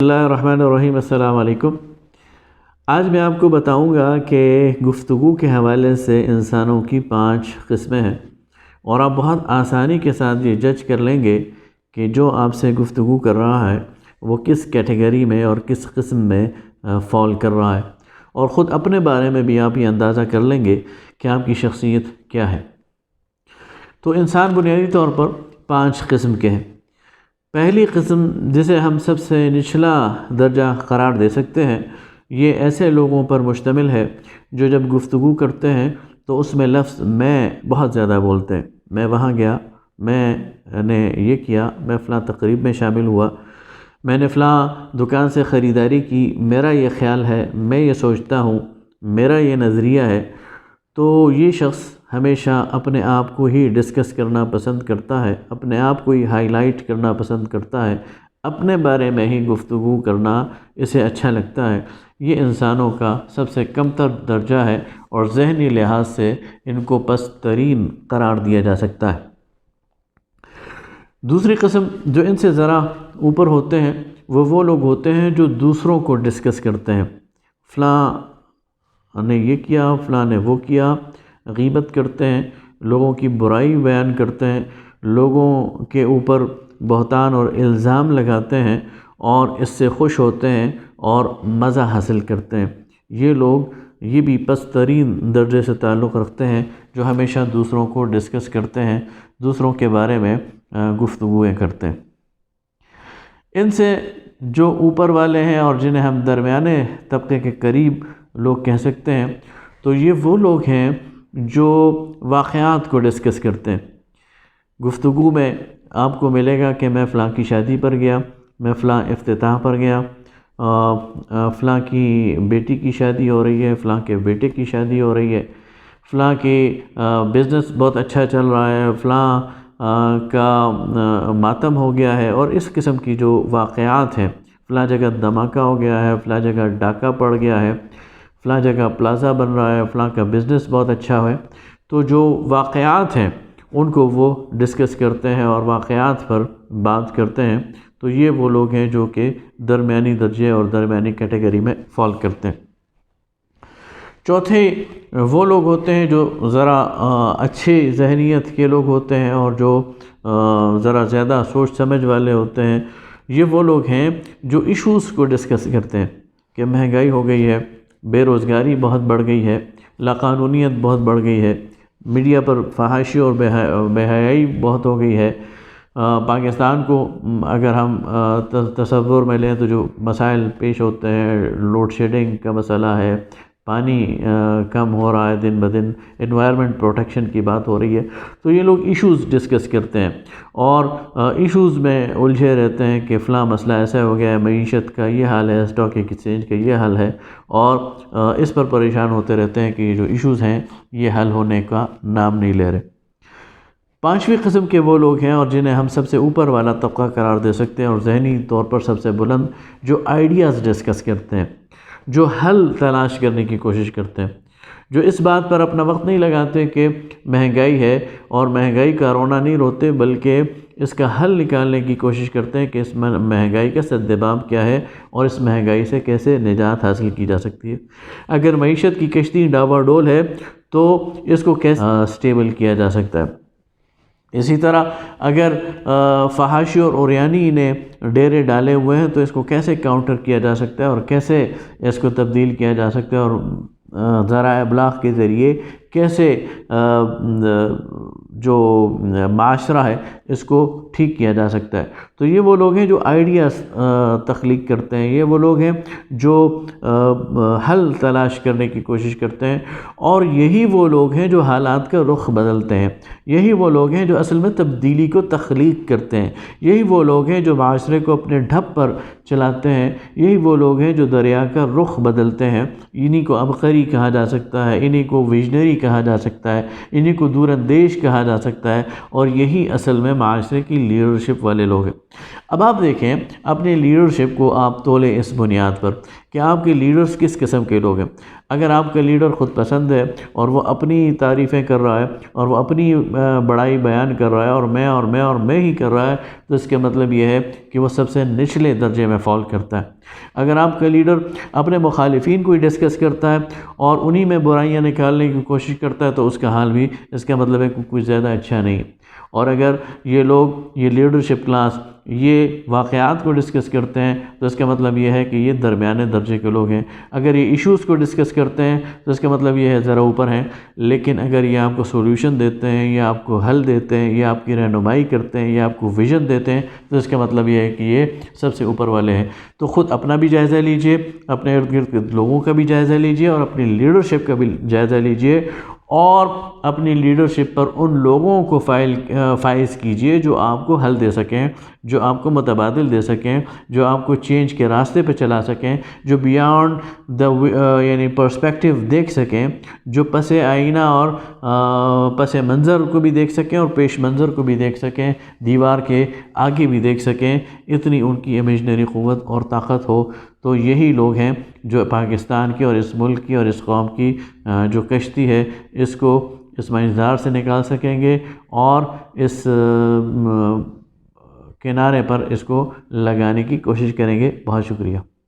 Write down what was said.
بسم اللہ الرحمن الرحیم۔ السلام علیکم۔ آج میں آپ کو بتاؤں گا کہ گفتگو کے حوالے سے انسانوں کی 5 قسمیں ہیں، اور آپ بہت آسانی کے ساتھ یہ جج کر لیں گے کہ جو آپ سے گفتگو کر رہا ہے وہ کس کیٹیگری میں اور کس قسم میں فال کر رہا ہے، اور خود اپنے بارے میں بھی آپ یہ اندازہ کر لیں گے کہ آپ کی شخصیت کیا ہے۔ تو انسان بنیادی طور پر 5 قسم کے ہیں۔ پہلی قسم جسے ہم سب سے نچلا درجہ قرار دے سکتے ہیں، یہ ایسے لوگوں پر مشتمل ہے جو جب گفتگو کرتے ہیں تو اس میں لفظ میں بہت زیادہ بولتے ہیں۔ میں وہاں گیا، میں نے یہ کیا، میں فلاں تقریب میں شامل ہوا، میں نے فلاں دکان سے خریداری کی، میرا یہ خیال ہے، میں یہ سوچتا ہوں، میرا یہ نظریہ ہے۔ تو یہ شخص ہمیشہ اپنے آپ کو ہی ڈسکس کرنا پسند کرتا ہے، اپنے آپ کو ہی ہائی لائٹ کرنا پسند کرتا ہے، اپنے بارے میں ہی گفتگو کرنا اسے اچھا لگتا ہے۔ یہ انسانوں کا سب سے کم تر درجہ ہے، اور ذہنی لحاظ سے ان کو پست ترین قرار دیا جا سکتا ہے۔ دوسری قسم جو ان سے ذرا اوپر ہوتے ہیں وہ لوگ ہوتے ہیں جو دوسروں کو ڈسکس کرتے ہیں۔ فلاں نے یہ کیا، فلاں نے وہ کیا، غیبت کرتے ہیں، لوگوں کی برائی بیان کرتے ہیں، لوگوں کے اوپر بہتان اور الزام لگاتے ہیں، اور اس سے خوش ہوتے ہیں اور مزہ حاصل کرتے ہیں۔ یہ لوگ یہ بھی پست ترین درجے سے تعلق رکھتے ہیں جو ہمیشہ دوسروں کو ڈسکس کرتے ہیں، دوسروں کے بارے میں گفتگویں کرتے ہیں۔ ان سے جو اوپر والے ہیں اور جنہیں ہم درمیانے طبقے کے قریب لوگ کہہ سکتے ہیں، تو یہ وہ لوگ ہیں جو واقعات کو ڈسکس کرتے ہیں۔ گفتگو میں آپ کو ملے گا کہ میں فلاں کی شادی پر گیا، میں فلاں افتتاح پر گیا، فلاں کی بیٹی کی شادی ہو رہی ہے، فلاں کے بیٹے کی شادی ہو رہی ہے، فلاں کی بزنس بہت اچھا چل رہا ہے، فلاں کا ماتم ہو گیا ہے، اور اس قسم کی جو واقعات ہیں، فلاں جگہ دھماکہ ہو گیا ہے، فلاں جگہ ڈاکہ پڑ گیا ہے، فلاں جگہ پلازا بن رہا ہے، فلاں کا بزنس بہت اچھا ہے۔ تو جو واقعات ہیں ان کو وہ ڈسکس کرتے ہیں اور واقعات پر بات کرتے ہیں۔ تو یہ وہ لوگ ہیں جو کہ درمیانی درجے اور درمیانی کیٹیگری میں فال کرتے ہیں۔ چوتھے وہ لوگ ہوتے ہیں جو ذرا اچھی ذہنیت کے لوگ ہوتے ہیں اور جو ذرا زیادہ سوچ سمجھ والے ہوتے ہیں۔ یہ وہ لوگ ہیں جو ایشوز کو ڈسکس کرتے ہیں کہ مہنگائی ہو گئی ہے، بے روزگاری بہت بڑھ گئی ہے، لاقانونیت بہت بڑھ گئی ہے، میڈیا پر فحاشی اور بے حیائی بہت ہو گئی ہے۔ پاکستان کو اگر ہم تصور میں لیں تو جو مسائل پیش ہوتے ہیں، لوڈ شیڈنگ کا مسئلہ ہے، پانی کم ہو رہا ہے دن بدن، انوائرمنٹ پروٹیکشن کی بات ہو رہی ہے۔ تو یہ لوگ ایشوز ڈسکس کرتے ہیں اور ایشوز میں الجھے رہتے ہیں کہ فلاں مسئلہ ایسا ہو گیا ہے، معیشت کا یہ حال ہے، اسٹاک ایکسچینج کا یہ حال ہے، اور اس پر پریشان ہوتے رہتے ہیں کہ یہ جو ایشوز ہیں یہ حل ہونے کا نام نہیں لے رہے۔ 5ویں قسم کے وہ لوگ ہیں اور جنہیں ہم سب سے اوپر والا طبقہ قرار دے سکتے ہیں اور ذہنی طور پر سب سے بلند، جو آئیڈیاز ڈسکس کرتے ہیں، جو حل تلاش کرنے کی کوشش کرتے ہیں، جو اس بات پر اپنا وقت نہیں لگاتے کہ مہنگائی ہے اور مہنگائی کا رونا نہیں روتے، بلکہ اس کا حل نکالنے کی کوشش کرتے ہیں کہ اس مہنگائی کا سدباب کیا ہے اور اس مہنگائی سے کیسے نجات حاصل کی جا سکتی ہے۔ اگر معیشت کی کشتی ڈاواڈول ہے تو اس کو کیسے سٹیبل کیا جا سکتا ہے۔ اسی طرح اگر فحاشی اور عریانی نے ڈیرے ڈالے ہوئے ہیں تو اس کو کیسے کاؤنٹر کیا جا سکتا ہے اور کیسے اس کو تبدیل کیا جا سکتا ہے، اور ذرائع ابلاغ کے ذریعے کیسے جو معاشرہ ہے اس کو ٹھیک کیا جا سکتا ہے۔ تو یہ وہ لوگ ہیں جو آئیڈیاز تخلیق کرتے ہیں، یہ وہ لوگ ہیں جو حل تلاش کرنے کی کوشش کرتے ہیں، اور یہی وہ لوگ ہیں جو حالات کا رخ بدلتے ہیں، یہی وہ لوگ ہیں جو اصل میں تبدیلی کو تخلیق کرتے ہیں، یہی وہ لوگ ہیں جو معاشرے کو اپنے ڈھب پر چلاتے ہیں، یہی وہ لوگ ہیں جو دریا کا رخ بدلتے ہیں۔ انہی کو عبقری کہا جا سکتا ہے، انہی کو ویژنری کہا جا سکتا ہے، انہی کو دور اندیش کہا جا سکتا ہے، اور یہی اصل میں معاشرے کی لیڈرشپ والے لوگ ہیں۔ اب آپ دیکھیں اپنی لیڈرشپ کو آپ تولیں اس بنیاد پر کہ آپ کے لیڈرز کس قسم کے لوگ ہیں۔ اگر آپ کا لیڈر خود پسند ہے اور وہ اپنی تعریفیں کر رہا ہے اور وہ اپنی بڑائی بیان کر رہا ہے اور میں ہی کر رہا ہے، تو اس کا مطلب یہ ہے کہ وہ سب سے نچلے درجے میں فال کرتا ہے۔ اگر آپ کا لیڈر اپنے مخالفین کو ہی ڈسکس کرتا ہے اور انہی میں برائیاں نکالنے کی کوشش کرتا ہے، تو اس کا حال بھی اس کا مطلب ہے کہ کچھ زیادہ اچھا نہیں۔ اور اگر یہ لوگ، یہ لیڈرشپ کلاس، یہ واقعات کو ڈسکس کرتے ہیں تو اس کا مطلب یہ ہے کہ یہ درمیانے درجے کے لوگ ہیں۔ اگر یہ ایشوز کو ڈسکس کرتے ہیں تو اس کا مطلب یہ ہے ذرا اوپر ہیں، لیکن اگر یہ آپ کو سولوشن دیتے ہیں یا آپ کو حل دیتے ہیں یا آپ کی رہنمائی کرتے ہیں یا آپ کو ویژن دیتے ہیں، تو اس کا مطلب یہ ہے کہ یہ سب سے اوپر والے ہیں۔ تو خود اپنا بھی جائزہ لیجئے، اپنے ارد گرد کے لوگوں کا بھی جائزہ لیجئے اور اپنی لیڈرشپ کا بھی جائزہ لیجئے، اور اپنی لیڈرشپ پر ان لوگوں کو فائز کیجئے جو آپ کو حل دے سکیں، جو آپ کو متبادل دے سکیں، جو آپ کو چینج کے راستے پہ چلا سکیں، جو بیانڈ یعنی پرسپیکٹیو دیکھ سکیں، جو پس آئینہ اور پس منظر کو بھی دیکھ سکیں اور پیش منظر کو بھی دیکھ سکیں، دیوار کے آگے بھی دیکھ سکیں، اتنی ان کی امیجنری قوت اور طاقت ہو۔ تو یہی لوگ ہیں جو پاکستان کی اور اس ملک کی اور اس قوم کی جو کشتی ہے، اس کو اس منجدار سے نکال سکیں گے اور اس کنارے پر اس کو لگانے کی کوشش کریں گے۔ بہت شکریہ۔